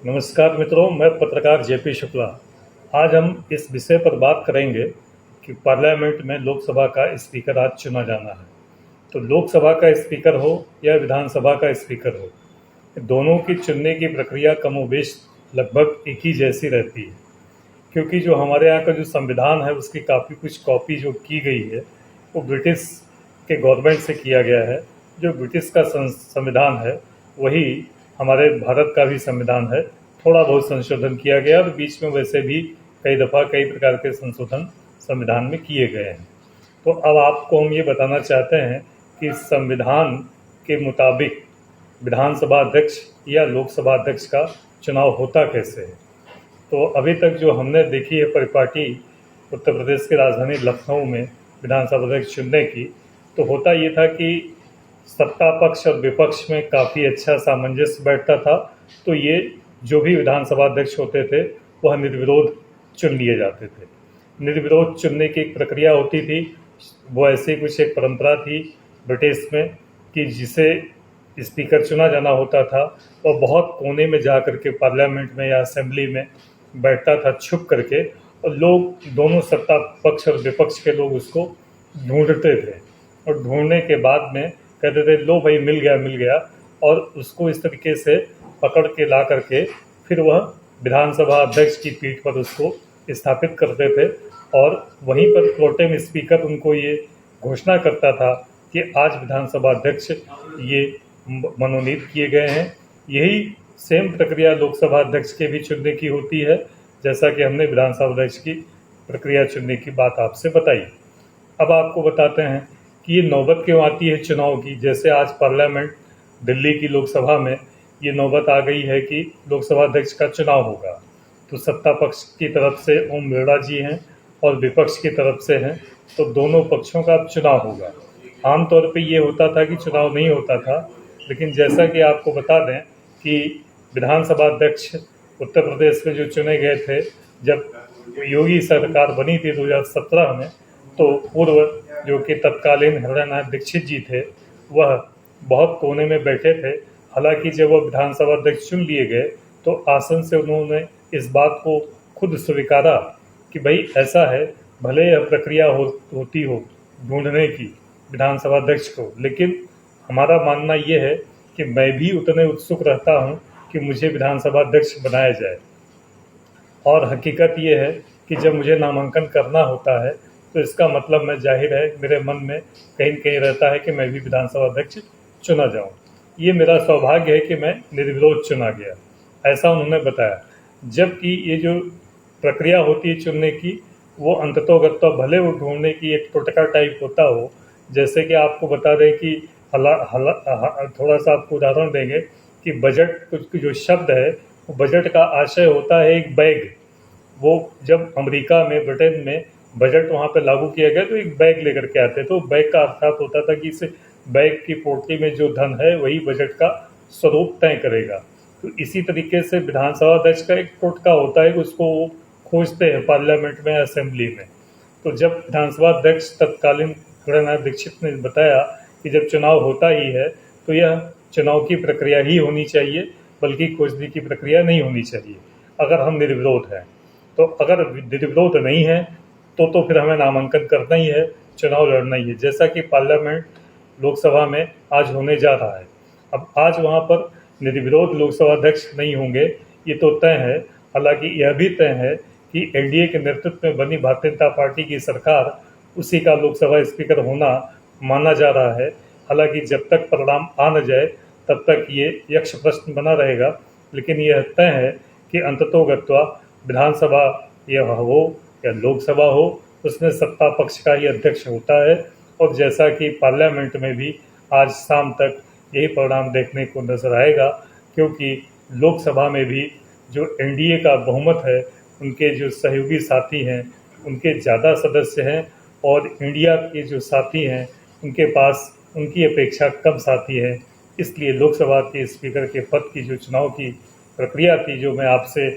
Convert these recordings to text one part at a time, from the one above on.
नमस्कार मित्रों, मैं पत्रकार जेपी शुक्ला। आज हम इस विषय पर बात करेंगे कि पार्लियामेंट में लोकसभा का स्पीकर आज चुना जाना है। तो लोकसभा का स्पीकर हो या विधानसभा का स्पीकर हो, दोनों की चुनने की प्रक्रिया कमोबेश लगभग एक ही जैसी रहती है, क्योंकि जो हमारे यहाँ का जो संविधान है उसकी काफ़ी कुछ कॉपी जो की गई है वो ब्रिटिश के गवर्नमेंट से किया गया है। जो ब्रिटिश का संविधान है वही हमारे भारत का भी संविधान है। थोड़ा बहुत संशोधन किया गया और बीच में वैसे भी कई दफ़ा कई प्रकार के संशोधन संविधान में किए गए हैं। तो अब आपको हम ये बताना चाहते हैं कि संविधान के मुताबिक विधानसभा अध्यक्ष या लोकसभा अध्यक्ष का चुनाव होता कैसे है। तो अभी तक जो हमने देखी है परिपाटी उत्तर प्रदेश की राजधानी लखनऊ में विधानसभा अध्यक्ष चुनने की, तो होता ये था कि सत्ता पक्ष और विपक्ष में काफ़ी अच्छा सामंजस्य बैठता था। तो ये जो भी विधानसभा अध्यक्ष होते थे वह निर्विरोध चुन लिए जाते थे। निर्विरोध चुनने की एक प्रक्रिया होती थी। वो ऐसी कुछ एक परंपरा थी ब्रिटिश में कि जिसे स्पीकर चुना जाना होता था और बहुत कोने में जा कर के पार्लियामेंट में या असेंबली में बैठता था छुप करके, और लोग दोनों सत्ता पक्ष और विपक्ष के लोग उसको ढूंढते थे और ढूंढने के बाद में कहते थे लो भाई मिल गया, और उसको इस तरीके से पकड़ के ला करके फिर वह विधानसभा अध्यक्ष की पीठ पर उसको स्थापित करते थे। और वहीं पर प्रोटेम स्पीकर उनको ये घोषणा करता था कि आज विधानसभा अध्यक्ष ये मनोनीत किए गए हैं। यही सेम प्रक्रिया लोकसभा अध्यक्ष के भी चुनने की होती है, जैसा कि हमने विधानसभा अध्यक्ष की प्रक्रिया चुनने की बात आपसे बताई। अब आपको बताते हैं कि ये नौबत क्यों आती है चुनाव की। जैसे आज पार्लियामेंट दिल्ली की लोकसभा में ये नौबत आ गई है कि लोकसभा अध्यक्ष का चुनाव होगा, तो सत्ता पक्ष की तरफ से ओम बिरला जी हैं और विपक्ष की तरफ से हैं, तो दोनों पक्षों का अब चुनाव होगा। आमतौर पे ये होता था कि चुनाव नहीं होता था, लेकिन जैसा कि आपको बता दें कि विधानसभा अध्यक्ष उत्तर प्रदेश में जो चुने गए थे जब योगी सरकार बनी थी 2017 में, तो पूर्व जो कि तत्कालीन हृदयनाथ दीक्षित जी थे वह बहुत कोने में बैठे थे। हालांकि जब वह विधानसभा अध्यक्ष चुन लिए गए तो आसन से उन्होंने इस बात को खुद स्वीकारा कि भाई ऐसा है, भले यह प्रक्रिया होती हो ढूंढने की विधानसभा अध्यक्ष को, लेकिन हमारा मानना ये है कि मैं भी उतने उत्सुक रहता हूँ कि मुझे विधानसभा अध्यक्ष बनाया जाए। और हकीकत ये है कि जब मुझे नामांकन करना होता है तो इसका मतलब मैं जाहिर है मेरे मन में कहीं न कहीं रहता है कि मैं भी विधानसभा अध्यक्ष चुना जाऊं। ये मेरा सौभाग्य है कि मैं निर्विरोध चुना गया, ऐसा उन्होंने बताया। जबकि ये जो प्रक्रिया होती है चुनने की, वो अंततोगत्वा भले वो ढूंढने की एक टोटका टाइप होता हो। जैसे कि आपको बता दें कि थोड़ा सा आपको उदाहरण देंगे कि बजट कुछ जो शब्द है वो बजट का आशय होता है एक बैग। वो जब अमेरिका में ब्रिटेन में बजट वहाँ पे लागू किया गया तो एक बैग लेकर के आते, तो बैग का अर्थात होता था कि इस बैग की पोटली में जो धन है वही बजट का स्वरूप तय करेगा। तो इसी तरीके से विधानसभा अध्यक्ष का एक टोटका होता है, उसको वो खोजते हैं पार्लियामेंट में असेंबली में। तो जब विधानसभा अध्यक्ष तत्कालीन हृदयनाथ दीक्षित ने बताया कि जब चुनाव होता ही है तो यह चुनाव की प्रक्रिया ही होनी चाहिए, बल्कि खोजने की प्रक्रिया नहीं होनी चाहिए अगर हम निर्विरोध हैं। तो अगर निर्विरोध नहीं है तो फिर हमें नामांकन करना ही है, चुनाव लड़ना ही है, जैसा कि पार्लियामेंट लोकसभा में आज होने जा रहा है। अब आज वहाँ पर निर्विरोध लोकसभा अध्यक्ष नहीं होंगे, ये तो तय है। हालांकि यह भी तय है कि एनडीए के नेतृत्व में बनी भारतीय जनता पार्टी की सरकार उसी का लोकसभा स्पीकर होना माना जा रहा है। हालांकि जब तक परिणाम आ न जाए तब तक ये यक्ष प्रश्न बना रहेगा, लेकिन यह तय है कि अंततोगत्वा विधानसभा यह हो या लोकसभा हो, उसमें सत्ता पक्ष का ही अध्यक्ष होता है। और जैसा कि पार्लियामेंट में भी आज शाम तक यही परिणाम देखने को नजर आएगा, क्योंकि लोकसभा में भी जो एनडीए का बहुमत है, उनके जो सहयोगी साथी हैं उनके ज़्यादा सदस्य हैं, और इंडिया के जो साथी हैं उनके पास उनकी अपेक्षा कम साथी हैं। इसलिए लोकसभा के स्पीकर के पद की जो चुनाव की प्रक्रिया थी, जो मैं आपसे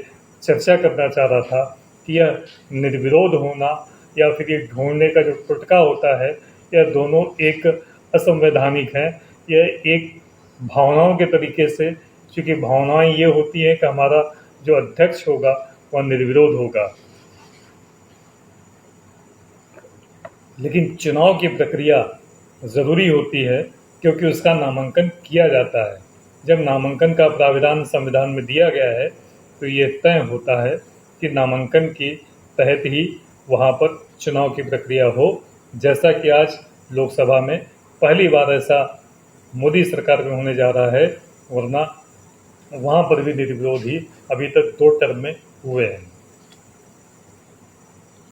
चर्चा करना चाह रहा था कि यह निर्विरोध होना या फिर ये ढूंढने का जो टुटका होता है, यह दोनों एक असंवैधानिक हैं। यह एक भावनाओं के तरीके से क्योंकि भावनाएं ये होती हैं कि हमारा जो अध्यक्ष होगा वह निर्विरोध होगा। लेकिन चुनाव की प्रक्रिया ज़रूरी होती है क्योंकि उसका नामांकन किया जाता है। जब नामांकन का प्राविधान संविधान में दिया गया है तो ये तय होता है कि नामांकन के तहत ही वहाँ पर चुनाव की प्रक्रिया हो, जैसा कि आज लोकसभा में पहली बार ऐसा मोदी सरकार में होने जा रहा है, वरना वहाँ पर भी निर्विरोध ही अभी तक 2 टर्म में हुए हैं।